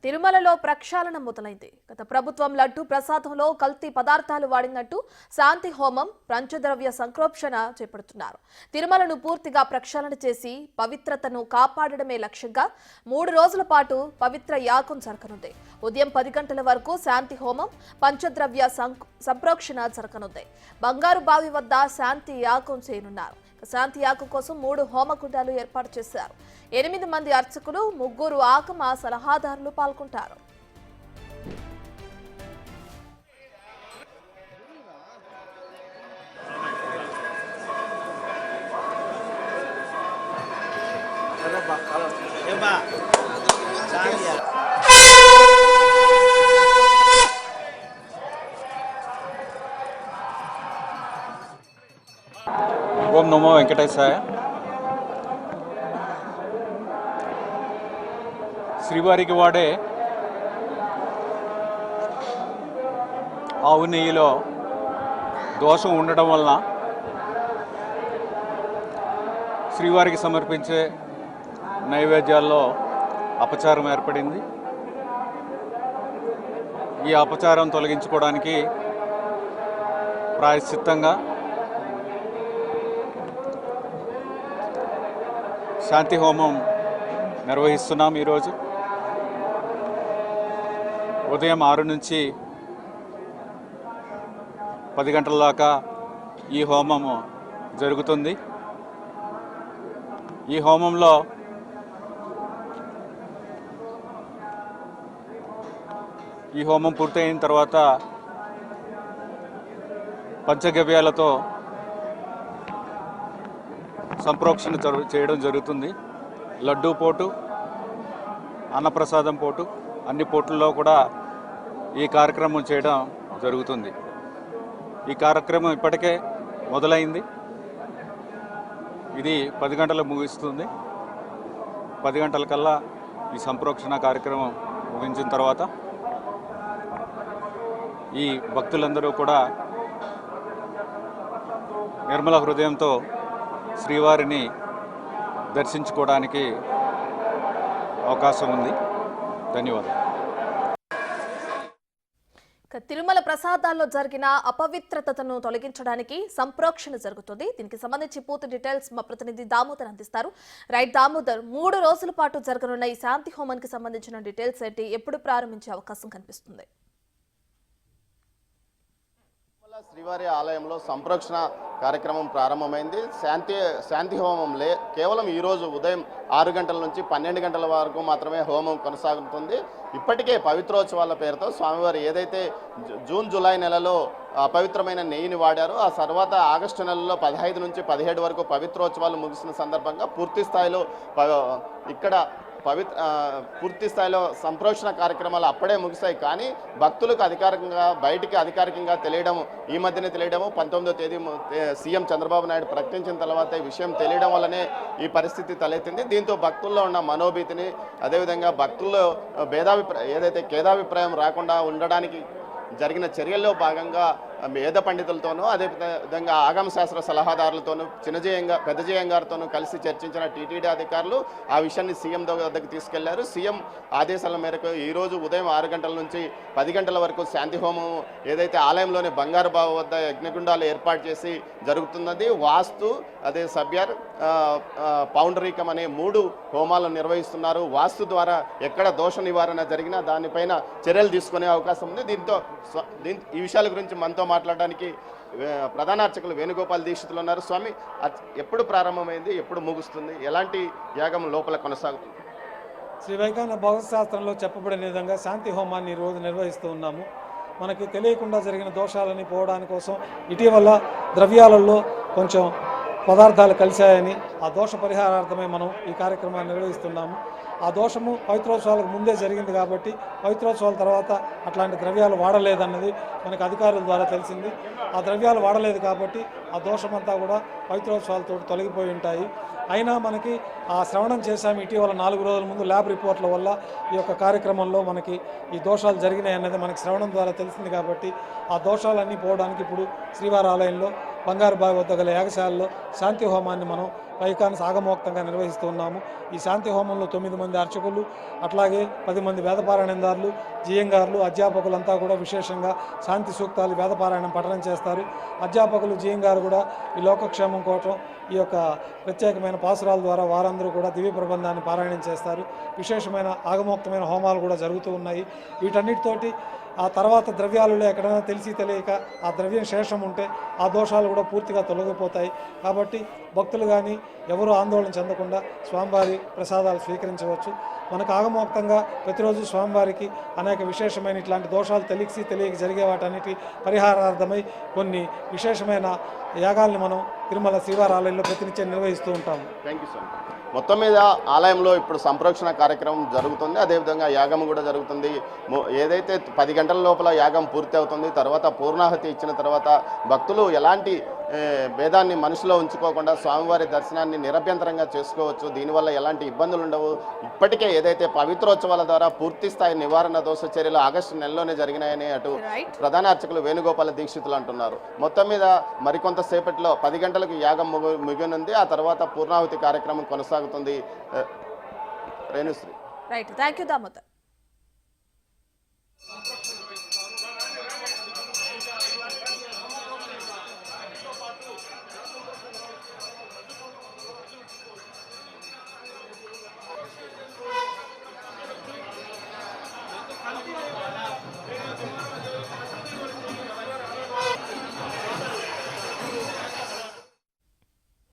తిరుమలలో ప్రక్షాళన మొదలైంది. గత ప్రభుత్వం లడ్డు ప్రసాదంలో కల్తీ పదార్థాలు వాడినట్టు శాంతి హోమం పంచద్రవ్య సంప్రోక్షణ చేపడుతున్నారు. తిరుమలను పూర్తిగా ప్రక్షాళన చేసి పవిత్రతను కాపాడడమే లక్ష్యంగా 3 రోజుల పాటు పవిత్ర యాగం జరగనుంది. ఉదయం 10 గంటల వరకు శాంతి హోమం పంచద్రవ్య సంప్రోక్షణ జరగనుంది. బంగారు బావి వద్ద శాంతి యాగం చేయనున్నారు. శాంతి యాగం కోసం 3 హోమకుండాలు ఏర్పాటు చేశారు. 8 మంది అర్చకులు, 3 ఆగమ సలహాదారులు పాల్గొంటారు. ఓం నమో వెంకటేశాయ. శ్రీవారికి వాడే ఆవు నెయ్యిలో దోషం ఉండడం వలన శ్రీవారికి సమర్పించే నైవేద్యాల్లో అపచారం ఏర్పడింది. ఈ అపచారం తొలగించుకోవడానికి ప్రాయశ్చిత్తంగా శాంతి హోమం నిర్వహిస్తున్నాం. ఈరోజు ఉదయం 6 నుంచి 10 గంటల దాకా ఈ హోమము జరుగుతుంది. ఈ హోమంలో ఈ హోమం పూర్తయిన తర్వాత పంచగవ్యాలతో సంప్రోక్షణ చేయడం జరుగుతుంది. లడ్డూ పోటు, అన్నప్రసాదం పోటు, అన్ని పోట్లలో కూడా ఈ కార్యక్రమం చేయడం జరుగుతుంది. ఈ కార్యక్రమం ఇప్పటికే మొదలైంది. ఇది 10 గంటలకు ముగిస్తుంది. 10 గంటల కల్లా ఈ సంప్రోక్షణ కార్యక్రమం ముగించిన తర్వాత ఈ భక్తులందరూ కూడా నిర్మల హృదయంతో శ్రీవారిని దర్శించుకోవడానికి అవకాశం ఉంది. ధన్యవాదాలు. తిరుమల ప్రసాదాల్లో జరిగిన అపవిత్రతను తొలగించడానికి సంప్రోక్షణ జరుగుతుంది. దీనికి సంబంధించి పూర్తి డీటెయిల్స్ మా ప్రతినిధి దామోదర్ అందిస్తారు. రైట్ దామోదర్, 3 రోజుల పాటు జరగనున్న ఈ శాంతి హోమానికి సంబంధించిన డీటెయిల్స్ ఏంటి? ఎప్పుడు ప్రారంభించే అవకాశం కనిపిస్తుంది? శ్రీవారి ఆలయంలో సంప్రోక్షణ కార్యక్రమం ప్రారంభమైంది. శాంతి హోమం కేవలం ఈరోజు ఉదయం 6 గంటల నుంచి 12 గంటల వరకు మాత్రమే హోమం కొనసాగుతుంది. ఇప్పటికే పవిత్రోత్సవాల పేరుతో స్వామివారు ఏదైతే జూన్ జూలై నెలలో అపవిత్రమైన నెయ్యిని వాడారో ఆ తర్వాత ఆగస్టు నెలలో 15 నుంచి 17 వరకు పవిత్రోత్సవాలు ముగిసిన సందర్భంగా పూర్తి స్థాయిలో ఇక్కడ పూర్తి స్థాయిలో సంప్రోక్షణ కార్యక్రమాలు అప్పుడే ముగిశాయి. కానీ భక్తులకు అధికారికంగా తెలియడము ఈ మధ్యనే తెలియడము 19వ తేదీ సీఎం చంద్రబాబు నాయుడు ప్రకటించిన తర్వాత ఈ విషయం తెలియడం వల్లనే ఈ పరిస్థితి తలెత్తింది. దీంతో భక్తుల్లో ఉన్న మనోభీతిని, అదేవిధంగా భక్తుల్లో ఏదైతే ఖేదాభిప్రాయం రాకుండా ఉండడానికి జరిగిన చర్యల్లో భాగంగా వేద పండితులతోనూ అదేవిధంగా ఆగమ శాస్త్ర సలహాదారులతోనూ పెద్దజయం గారితోనూ కలిసి చర్చించిన టీటీడీ అధికారులు ఆ విషయాన్ని సీఎం వద్దకు తీసుకెళ్లారు. సీఎం ఆదేశాల మేరకు ఈరోజు ఉదయం 6 గంటల నుంచి 10 గంటల వరకు శాంతి హోమం ఏదైతే ఆలయంలోని బంగారు బావి వద్ద యజ్ఞగుండాలు ఏర్పాటు చేసి జరుగుతున్నది. వాస్తు, అదే సభ్యర్, పౌండరీకం అనే 3 హోమాలను నిర్వహిస్తున్నారు. వాస్తు ద్వారా ఎక్కడ దోష నివారణ జరిగినా దానిపైన చర్యలు తీసుకునే అవకాశం ఉంది. ఈ విషయాల గురించి మనతో మాట్లాడడానికి ప్రధాన అర్చకులు వేణుగోపాల్ దీక్షితులు ఉన్నారు. స్వామి, ఎప్పుడు ప్రారంభమైంది, ఎప్పుడు ముగుస్తుంది, ఎలాంటి యాగం లోపల కొనసాగుతుంది? శ్రీ వైకాన భౌతికశాస్త్రంలో చెప్పబడిన విధంగా శాంతి హోమాన్ని ఈరోజు నిర్వహిస్తూ ఉన్నాము. మనకి తెలియకుండా జరిగిన దోషాలని పోవడానికి కోసం ఇటీవల ద్రవ్యాలలో కొంచెం పదార్థాలు కలిశాయని ఆ దోష పరిహారార్థమై మనం ఈ కార్యక్రమాన్ని నిర్వహిస్తున్నాము. ఆ దోషము పవిత్రోత్సవాలకు ముందే జరిగింది కాబట్టి పవిత్రోత్సవాల తర్వాత అట్లాంటి ద్రవ్యాలు వాడలేదన్నది మనకు అధికారుల ద్వారా తెలిసింది. ఆ ద్రవ్యాలు వాడలేదు కాబట్టి ఆ దోషమంతా కూడా పవిత్రోత్సవాలతో తొలగిపోయి ఉంటాయి. అయినా మనకి ఆ శ్రవణం చేశాము ఇటీవల 4 రోజుల ముందు ల్యాబ్ రిపోర్ట్ల వల్ల ఈ యొక్క కార్యక్రమంలో మనకి ఈ దోషాలు జరిగినాయి అన్నది మనకి శ్రవణం ద్వారా తెలిసింది కాబట్టి ఆ దోషాలన్నీ పోవడానికి ఇప్పుడు శ్రీవారి ఆలయంలో బంగారు బావి వద్ద గల యాగశాలలో శాంతి హోమాన్ని మనం వైఖాన్ని సాగమోక్తంగా నిర్వహిస్తూ ఉన్నాము. ఈ శాంతి హోమంలో 9 మంది అర్చకులు, అట్లాగే 10 మంది వేదపారాయణదారులు, జియంగారులు, అధ్యాపకులంతా కూడా విశేషంగా శాంతి సూక్తాలు వేదపారాయణం పఠనం చేస్తారు. అధ్యాపకులు, జియంగారు కూడా ఈ లోకక్షేమం కోసం ఈ యొక్క ప్రత్యేకమైన పాసురాల ద్వారా వారందరూ కూడా దివ్య ప్రబంధాన్ని పారాయణం చేస్తారు. విశేషమైన ఆగమోక్తమైన హోమాలు కూడా జరుగుతూ ఉన్నాయి. వీటన్నిటితోటి ఆ తర్వాత ద్రవ్యాలలో ఎక్కడైనా తెలిసి తెలియక ఆ ద్రవ్యం శేషం ఉంటే ఆ దోషాలు కూడా పూర్తిగా తొలగిపోతాయి. కాబట్టి భక్తులు కానీ ఎవరూ ఆందోళన చెందకుండా స్వామివారి ప్రసాదాలు స్వీకరించవచ్చు. మనకు ఆగమోక్తంగా ప్రతిరోజు స్వామివారికి అనేక విశేషమైన ఇట్లాంటి దోషాలు తెలియక జరిగే వాటన్నిటి పరిహారార్థమై కొన్ని విశేషమైన యాగాల్ని మనం తిరుమల శ్రీవారి ఆలయంలో ప్రతినిత్యం నిర్వహిస్తూ ఉంటాము. Thank you sir. మొత్తం మీద ఆలయంలో ఇప్పుడు సంప్రోక్షణ కార్యక్రమం జరుగుతుంది, అదేవిధంగా యాగం కూడా జరుగుతుంది. ఏదైతే 10 గంటల లోపల యాగం పూర్తి అవుతుంది, తర్వాత పూర్ణాహుతి ఇచ్చిన తర్వాత భక్తులు ఎలాంటి భేదాన్ని మనసులో ఉంచుకోకుండా స్వామివారి దర్శనాన్ని నిరభ్యంతరంగా చేసుకోవచ్చు. దీనివల్ల ఎలాంటి ఇబ్బందులు ఉండవు. ఇప్పటికే ఏదైతే పవిత్రోత్సవాల ద్వారా పూర్తి స్థాయి నివారణ దోష చర్యలు ఆగస్టు నెలలోనే జరిగినాయని అటు ప్రధాన అర్చకులు వేణుగోపాల దీక్షితులు అంటున్నారు. మొత్తం మీద మరికొంతసేపట్లో 10 గంటలకు యాగం ముగినుంది. ఆ తర్వాత పూర్ణాహుతి కార్యక్రమం కొనసాగుతుంది. Renusri. Right, thank you Damodar.